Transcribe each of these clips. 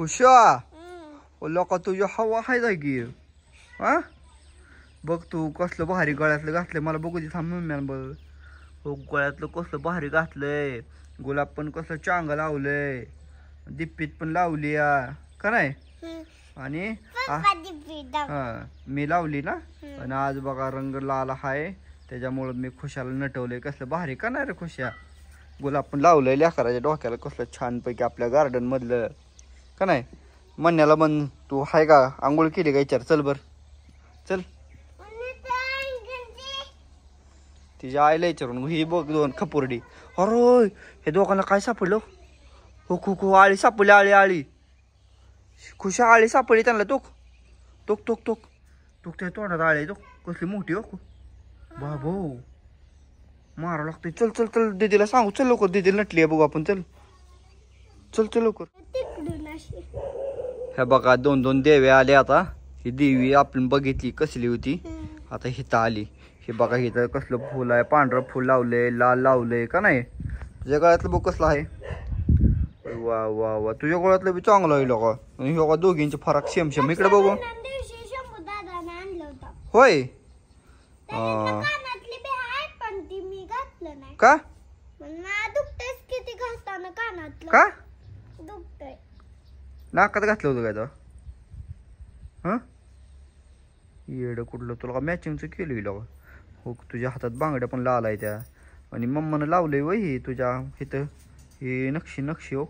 खुशा लोका तुझ्या हवा हाय जाय की हा बघ तू कसलं भारी गळ्यातलं घातलंय मला बघू दे थांब मम्म्यान बघ हो गळ्यातलं कसलं भारी घातलंय गुलाब पण कसलं चांगलं लावलंय दिप्पीत पण लावली का नाही आणि मी लावली ना आणि आज बघा रंग लाल हाय त्याच्यामुळे मी खुशाला नटवलंय कसलं भारी का नाही रे खुशा गुलाब पण लावलंय लेकराच्या डोक्याला कसलं छानपैकी आपल्या गार्डन मधलं का नाही म्हणण्याला म्हण तू हाय का आंघोळ केली का विचार चल बर चल तिच्या आईला विचारून ही बघ दोन खपुर्डी अरे हे दोघांना काय सापडलं हो खो खो आळी सापडली आळी आळी खुशा आळी सापडली त्यांना टोक टोक टोक टोक टोक त्या तोंडात आळी तो कसली मोठी हो बाबो मारा लागतोय चल चल चल दीदीला सांगू चल लवकर दीदीला नटली बघू आपण चल चल चल लवकर हे बघा दोन दोन देवे आले आता ही देवी आपण बघितली कसली होती आता हिथं आली हे बघा हिथं कसलं फुल आहे पांढरं फुल लावलंय लाल लावलंय का नाही तुझ्या गळ्यातलं बघ कसलं आहे वा वा वा तुझ्या गळ्यातलं बी चांगलं आहे लोक हे दोघींचे फरक सेम सेम इकडे बघू होय का का नाकात घातलं होतं काय तर हा येड कुठलं तुला का मॅचिंगचं केलं गेलं हो तुझ्या हातात बांगड्या पण लाल आहे त्या आणि मम्मानं लावलंय वय ही तुझ्या इथं ही नक्षी नक्षी हो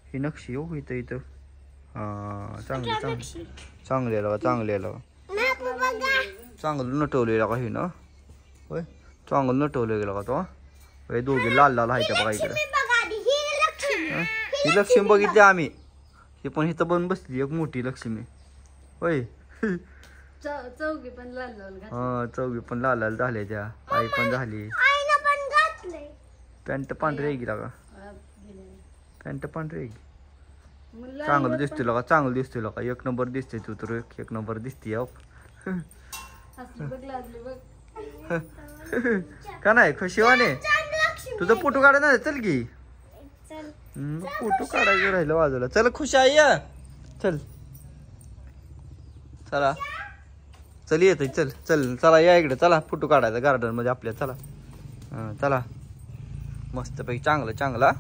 ही नक्षी हो इथं इथं हा चांगली चांगली चांगली आला चांगली आला चांगलं नटवलेलं का हे ना होय चांगलं नटवलं गेलं का तो हे दोघे लाल लाल आहे त्या बघा इकडे ही लक्ष्मी बघितली आम्ही ही पण इथं पण बसली एक मोठी लक्ष्मी होय चौघी पण लाल लाल हा चौघी पण लाल लाल झाले त्या आई पण झाली पॅन्ट पांढरी आहे गेला का पॅन्ट पांढरी आहे चांगलं दिसते का चांगलं दिसते का एक नंबर दिसते तू तर एक नंबर दिसते का नाही खुशीवाने तुझं फोटो काढा ना चल की फोटो काढायचं राहिलं बाजूला चल खुश आहे या चल चला चल येत चल चल चला या इकडे चला फोटो काढायचा गार्डन मध्ये आपल्या चला चला मस्त पैकी चांगलं चांगला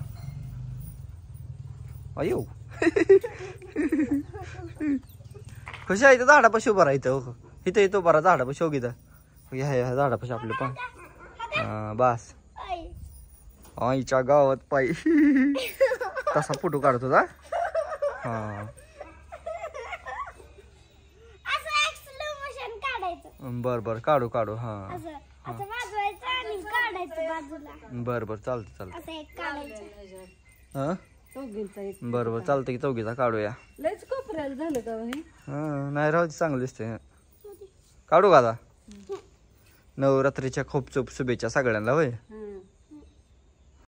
अयो खुश आहे इथं झाडापाशी उभं राहायचं इथं येतो बरा झाडापाशी हो गीता ह्या झाडापाशी आपलं पण बस आईच्या गावात पायी तसा फोटो काढत होता हा बर बर काढू काढू हा बर बर चालतं चालतं बर बर चालतं की चौघीचा काढूया नाही राहू चांगलं दिसतंय काढू का आता नवरात्रीच्या खूप शुभेच्छा सगळ्यांना होय